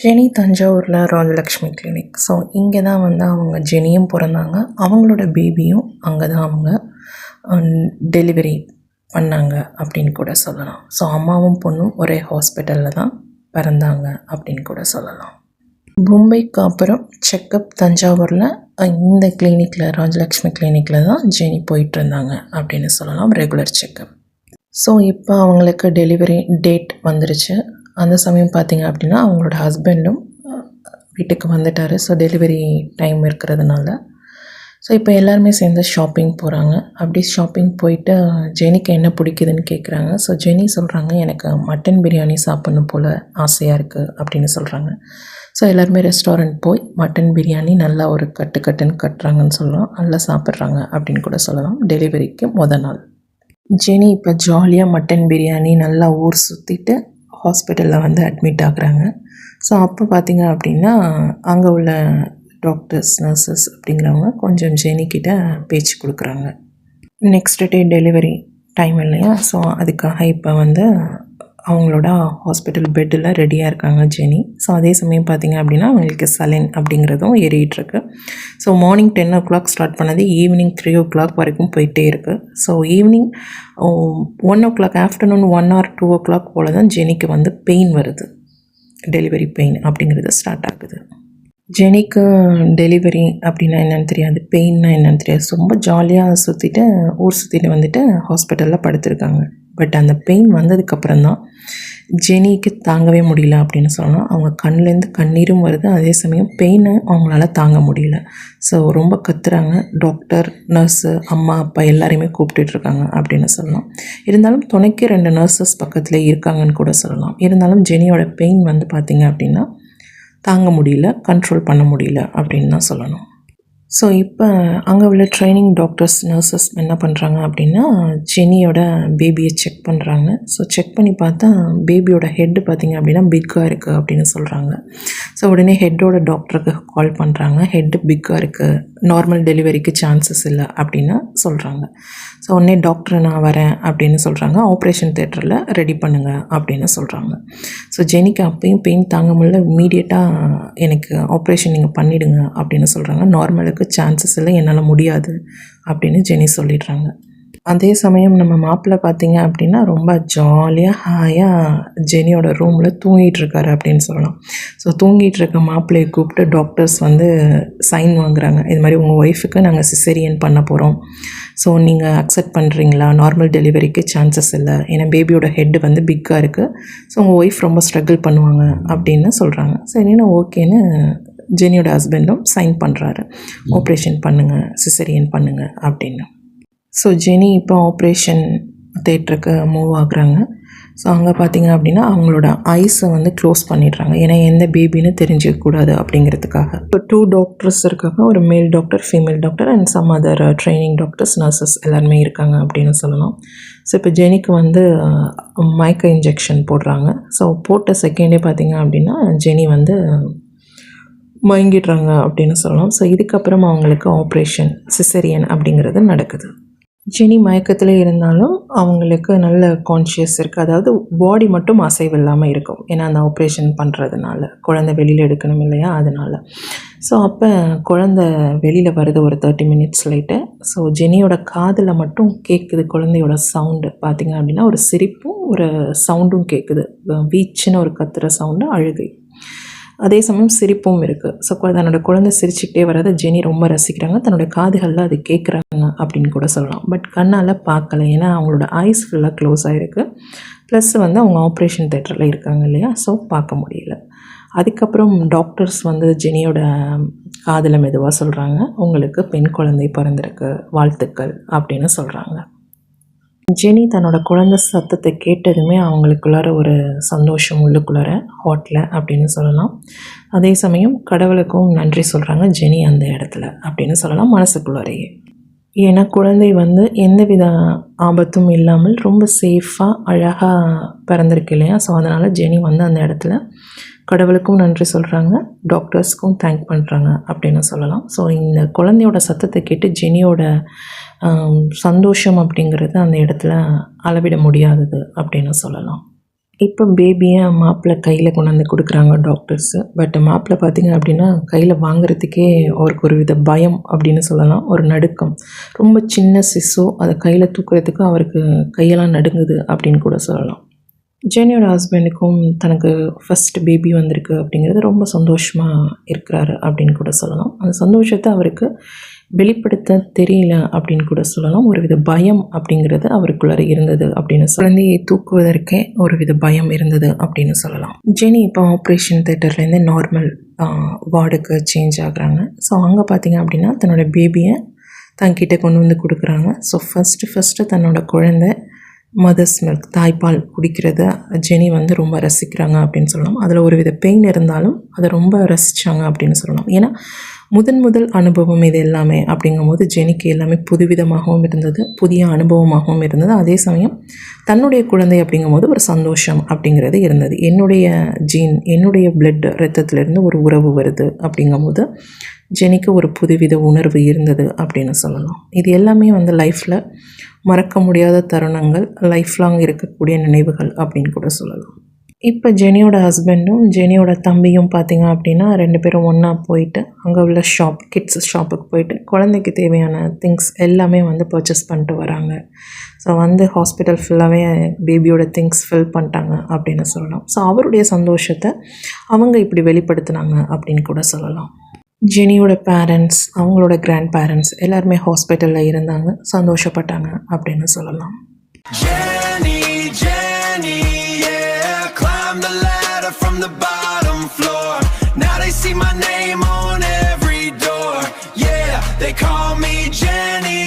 Jenny தஞ்சாவூரில் Rajalakshmi clinic. So இங்கே தான் வந்து அவங்க ஜெனியும் பிறந்தாங்க. அவங்களோட பேபியும் அங்கே தான் அவங்க டெலிவரி பண்ணாங்க அப்படின்னு கூட சொல்லலாம். ஸோ அம்மாவும் பொண்ணும் ஒரே ஹாஸ்பிட்டலில் தான் பிறந்தாங்க அப்படின்னு கூட சொல்லலாம். மும்பைக்கு அப்புறம் செக்கப் தஞ்சாவூரில் இந்த கிளினிக்கில் ராஜலக்ஷ்மி கிளினிக்கில் தான் ஜெனி போயிட்டு இருந்தாங்க அப்படின்னு சொல்லலாம், ரெகுலர் செக்கப். ஸோ இப்போ அவங்களுக்கு டெலிவரி டேட் வந்துருச்சு. அந்த சமயம் பார்த்திங்க அப்படின்னா அவங்களோட ஹஸ்பண்டும் வீட்டுக்கு வந்துட்டார். ஸோ டெலிவரி டைம் இருக்கிறதுனால ஸோ இப்போ எல்லாருமே சேர்ந்து ஷாப்பிங் போகிறாங்க. அப்படி ஷாப்பிங் போயிட்டு ஜெனிக்கு என்ன பிடிக்குதுன்னு கேட்குறாங்க. ஸோ ஜெனி சொல்கிறாங்க, எனக்கு மட்டன் பிரியாணி சாப்பிட்ணும் போல் ஆசையாக இருக்குது அப்படின்னு சொல்கிறாங்க. ஸோ எல்லாருமே ரெஸ்டாரண்ட் போய் மட்டன் பிரியாணி நல்லா ஒரு கட்டுன்னு கட்டுறாங்கன்னு சொல்லலாம், நல்லா சாப்பிட்றாங்க அப்படின்னு கூட சொல்லலாம். டெலிவரிக்கு நாள் ஜெனி இப்போ ஜாலியாக மட்டன் பிரியாணி நல்லா ஊர் சுற்றிட்டு ஹாஸ்பிட்டலில் வந்து அட்மிட் ஆகுறாங்க. ஸோ அப்போ பார்த்திங்க அப்படின்னா அங்கே உள்ள டாக்டர்ஸ், நர்சஸ் அப்படிங்கிறவங்க கொஞ்சம் ஜெனிக்கிட்ட பேச்சு கொடுக்குறாங்க. நெக்ஸ்ட் டே டெலிவரி டைம் இல்லையா, ஸோ அதுக்காக இப்போ வந்து அவங்களோட ஹாஸ்பிட்டல் பெட்டில் ரெடியாக இருக்காங்க ஜெனி. ஸோ அதே சமயம் பார்த்திங்க அப்படின்னா அவங்களுக்கு சலைன் அப்படிங்கிறதும் ஏறிட்டுருக்கு. ஸோ மார்னிங் 10 o'clock ஸ்டார்ட் பண்ணது ஈவினிங் 3 o'clock வரைக்கும் போயிட்டே இருக்குது. So evening 1 o'clock, afternoon 1 or 2 o'clock போல் தான் ஜெனிக்கு வந்து பெயின் வருது. டெலிவரி பெயின் அப்படிங்கிறது ஸ்டார்ட் ஆகுது. ஜெனிக்கு டெலிவரி அப்படின்னா என்னென்னு தெரியாது, பெயின்னா என்னென்னு தெரியாது. ரொம்ப ஜாலியாக சுற்றிட்டு ஊர் சுற்றிட்டு வந்துட்டு ஹாஸ்பிட்டலில் படுத்திருக்காங்க. பட் அந்த பெயின் வந்ததுக்கப்புறம் தான் ஜெனிக்கு தாங்கவே முடியல அப்படின்னு சொல்லலாம். அவங்க கண்ணிலேருந்து கண்ணீரும் வருது, அதே சமயம் பெயினை அவங்களால தாங்க முடியல. ஸோ ரொம்ப கத்துறாங்க. டாக்டர், நர்ஸு, அம்மா, அப்பா எல்லாரையுமே கூப்பிட்டுட்ருக்காங்க அப்படின்னு சொல்லலாம். இருந்தாலும் துணைக்கு 2 நர்சஸ் பக்கத்தில் இருக்காங்கன்னு கூட சொல்லலாம். இருந்தாலும் ஜெனியோட பெயின் வந்து பார்த்திங்க அப்படின்னா தாங்க முடியல, கண்ட்ரோல் பண்ண முடியல அப்படின்னு தான் சொல்லணும். ஸோ இப்போ அங்கே உள்ள ட்ரைனிங் டாக்டர்ஸ், நர்சஸ் என்ன பண்ணுறாங்க அப்படின்னா ஜெனியோட பேபியை செக் பண்ணுறாங்க. ஸோ செக் பண்ணி பார்த்தா பேபியோட ஹெட்டு பார்த்திங்க அப்படின்னா பிக்காக இருக்குது அப்படின்னு சொல்கிறாங்க. ஸோ உடனே ஹெட்டோட டாக்டருக்கு கால் பண்ணுறாங்க. ஹெட்டு பிக்காக இருக்குது, நார்மல் டெலிவரிக்கு சான்சஸ் இல்லை அப்படின்னு சொல்கிறாங்க. ஸோ உடனே டாக்டர் நான் வரேன் அப்படின்னு சொல்கிறாங்க. ஆப்ரேஷன் தேட்டரில் ரெடி பண்ணுங்கள் அப்படின்னு சொல்கிறாங்க. ஸோ ஜெனிக்கு அப்பையும் பெயின் தாங்க முடியல. இம்மீடியட்டாக எனக்கு ஆப்ரேஷன் நீங்கள் பண்ணிவிடுங்க அப்படின்னு சொல்கிறாங்க. நார்மலுக்கு சான்சஸ் இல்லை, என்னால் முடியாது அப்படின்னு ஜெனி சொல்லிடுறாங்க. அதே சமயம் நம்ம மாப்பிள்ளை பார்த்திங்க அப்படின்னா ரொம்ப ஜாலியாக ஹாயாக ஜெனியோட ரூமில் தூங்கிட்டுருக்காரு அப்படின்னு சொல்லலாம். ஸோ தூங்கிட்டுருக்க மாப்பிள்ளையை கூப்பிட்டு டாக்டர்ஸ் வந்து சைன் வாங்குறாங்க. இது மாதிரி உங்கள் ஒய்ஃபுக்கு நாங்கள் சிசேரியன் பண்ண போகிறோம், ஸோ நீங்கள் அக்செப்ட் பண்ணுறீங்களா, நார்மல் டெலிவரிக்கு சான்சஸ் இல்லை, ஏன்னா பேபியோட ஹெட்டு வந்து பிக்காக இருக்குது, ஸோ உங்கள் ஒய்ஃப் ரொம்ப ஸ்ட்ரகிள் பண்ணுவாங்க அப்படின்னு சொல்கிறாங்க. சரின்னு ஓகேன்னு ஜெனியோட ஹஸ்பண்டும் சைன் பண்ணுறாரு, ஆப்ரேஷன் பண்ணுங்கள், சிசேரியன் பண்ணுங்கள் அப்படின்னு. ஸோ ஜெனி இப்போ ஆப்ரேஷன் தேட்டருக்கு மூவ் ஆகுறாங்க. ஸோ அங்கே பார்த்திங்க அப்படின்னா அவங்களோட ஐஸை வந்து க்ளோஸ் பண்ணிடுறாங்க, ஏன்னா எந்த பேபின்னு தெரிஞ்சிக்கக்கூடாது அப்படிங்கிறதுக்காக. இப்போ 2 டாக்டர்ஸ் இருக்காங்க, ஒரு male doctor, female doctor and some other training doctors, nurses எல்லாருமே இருக்காங்க அப்படின்னு சொல்லலாம். ஸோ இப்போ ஜெனிக்கு வந்து மயக்க இன்ஜெக்ஷன் போடுறாங்க. ஸோ போட்ட செகண்டே பார்த்திங்க அப்படின்னா ஜெனி வந்து மயங்கிடுறாங்க அப்படின்னு சொல்லலாம். ஸோ இதுக்கப்புறம் அவங்களுக்கு ஆப்ரேஷன் சிசேரியன் அப்படிங்கிறது நடக்குது. ஜெனி மயக்கத்தில் இருந்தாலும் அவங்களுக்கு நல்ல கான்ஷியஸ் இருக்குது, அதாவது பாடி மட்டும் அசைவு இல்லாமல் இருக்கும், ஏன்னா அந்த ஆப்ரேஷன் பண்ணுறதுனால குழந்தை வெளியில் எடுக்கணும் இல்லையா, அதனால். ஸோ அப்போ குழந்தை வெளியில் வருது ஒரு 30 minutes லேட்டு. ஸோ ஜெனியோட காதில் மட்டும் கேட்குது குழந்தையோட சவுண்டு. பார்த்திங்க அப்படின்னா ஒரு சிரிப்பும் ஒரு சவுண்டும் கேட்குது, வீச்சுன்னு ஒரு கத்துற சவுண்டு, அழுகை, அதே சமயம் சிரிப்பும் இருக்குது. ஸோ தன்னோட குழந்தை சிரிச்சுக்கிட்டே வர்றதை ஜெனி ரொம்ப ரசிக்கிறாங்க. தன்னோட காதுகளில் அது கேட்குறாங்க அப்படின்னு கூட சொல்லலாம். பட் கண்ணால் பார்க்கல, ஏன்னா அவங்களோட ஐஸ் ஃபுல்லாக க்ளோஸ் ஆகிருக்கு. ப்ளஸ் வந்து அவங்க ஆப்ரேஷன் தேட்டரில் இருக்காங்க இல்லையா, ஸோ பார்க்க முடியல. அதுக்கப்புறம் டாக்டர்ஸ் வந்து ஜெனியோட காதில் மெதுவாக சொல்கிறாங்க, உங்களுக்கு பெண் குழந்தை பிறந்திருக்கு, வாழ்த்துக்கள் அப்படின்னு சொல்கிறாங்க. ஜெனி தன்னோட குழந்தை சத்தத்தை கேட்டதுமே அவங்களுக்குள்ளார ஒரு சந்தோஷம் உள்ளுக்குள்ளார ஹாட்டில் அப்படின்னு சொல்லலாம். அதே சமயம் கடவுளுக்கும் நன்றி சொல்கிறாங்க ஜெனி அந்த இடத்துல அப்படின்னு சொல்லலாம் மனசுக்குள்ளாரையே. ஏன்னா குழந்தை வந்து எந்தவித ஆபத்தும் இல்லாமல் ரொம்ப சேஃபாக அழகாக பிறந்திருக்கு இல்லையா. ஸோ அதனால் ஜெனி வந்து அந்த இடத்துல கடவுளுக்கும் நன்றி சொல்கிறாங்க, டாக்டர்ஸ்க்கும் தேங்க் பண்ணுறாங்க அப்படின்னு சொல்லலாம். ஸோ இந்த குழந்தையோட சத்தத்தை கேட்டு ஜெனியோட சந்தோஷம் அப்படிங்கிறது அந்த இடத்துல அளவிட முடியாதது அப்படின்னு சொல்லலாம். இப்போ பேபியை மாப்பிள்ளை கையில் கொண்டாந்து கொடுக்குறாங்க டாக்டர்ஸு. பட் மாப்பிள்ளை பார்த்திங்க அப்படின்னா கையில் வாங்குறதுக்கே அவருக்கு ஒரு வித பயம் அப்படின்னு சொல்லலாம், ஒரு நடுக்கம். ரொம்ப சின்ன சிசு அதை கையில் தூக்குறதுக்கு அவருக்கு கையெல்லாம் நடுங்குது அப்படின்னு கூட சொல்லலாம். ஜெனியோட ஹஸ்பண்டுக்கும் தனக்கு ஃபஸ்ட் பேபி வந்திருக்கு அப்படிங்கிறது ரொம்ப சந்தோஷமாக இருக்கிறாரு அப்படின்னு கூட சொல்லலாம். அந்த சந்தோஷத்தை அவருக்கு வெளிப்படுத்த தெரியல அப்படின்னு கூட சொல்லலாம். ஒரு வித பயம் அப்படிங்கிறது அவருக்குள்ளார இருந்தது அப்படின்னு குழந்தையை தூக்குவதற்கே ஒரு வித பயம் இருந்தது அப்படின்னு சொல்லலாம். ஜெனி இப்போ ஆப்ரேஷன் தேட்டர்லேருந்து நார்மல் வார்டுக்கு சேஞ்ச் ஆகுறாங்க. ஸோ அங்கே பார்த்திங்க அப்படின்னா தன்னோட பேபியை தங்கிட்ட கொண்டு வந்து கொடுக்குறாங்க. ஸோ ஃபஸ்ட்டு தன்னோட குழந்தை மதர்ஸ் மில்க் தாய்ப்பால் குடிக்கிறத ஜெனி வந்து ரொம்ப ரசிக்கிறாங்க அப்படின்னு சொல்லலாம். அதில் ஒரு வித பெயின் இருந்தாலும் அதை ரொம்ப ரசித்தாங்க அப்படின்னு சொல்லலாம். ஏன்னா முதல் அனுபவம் இது எல்லாமே அப்படிங்கும்போது ஜெனிக்கு எல்லாமே புதுவிதமாகவும் இருந்தது, புதிய அனுபவமாகவும் இருந்தது. அதே சமயம் தன்னுடைய குழந்தை அப்படிங்கும்போது ஒரு சந்தோஷம் அப்படிங்கிறது இருந்தது. என்னுடைய ஜீன், என்னுடைய பிளட் ரத்தத்திலேருந்து ஒரு உறவு வருது அப்படிங்கும்போது ஜெனிக்கு ஒரு புதுவித உணர்வு இருந்தது அப்படின்னு சொல்லலாம். இது எல்லாமே வந்து லைஃப்பில் மறக்க முடியாத தருணங்கள், லைஃப் லாங் இருக்கக்கூடிய நினைவுகள் அப்படின்னு கூட சொல்லலாம். இப்போ ஜெனியோட ஹஸ்பண்டும் ஜெனியோட தம்பியும் பார்த்திங்க அப்படின்னா 2 பேரும் ஒன்றா போயிட்டு அங்கே உள்ள கிட்ஸ் ஷாப்புக்கு போயிட்டு குழந்தைக்கு தேவையான திங்ஸ் எல்லாமே வந்து பர்ச்சேஸ் பண்ணிட்டு வராங்க. ஸோ வந்து ஹாஸ்பிட்டல் ஃபுல்லாகவே பேபியோட திங்ஸ் ஃபில் பண்ணிட்டாங்க அப்படின்னு சொல்லலாம். ஸோ அவருடைய சந்தோஷத்தை அவங்க இப்படி வெளிப்படுத்தினாங்க அப்படின்னு கூட சொல்லலாம். ஜெனியோட பேரண்ட்ஸ், அவங்களோட கிராண்ட் பேரண்ட்ஸ் எல்லாருமே ஹாஸ்பிட்டலில் இருந்தாங்க, சந்தோஷப்பட்டாங்க அப்படின்னு சொல்லலாம். Jenny, yeah, climb the ladder from the bottom floor. Now they see my name on every door. Yeah, they call me Jenny.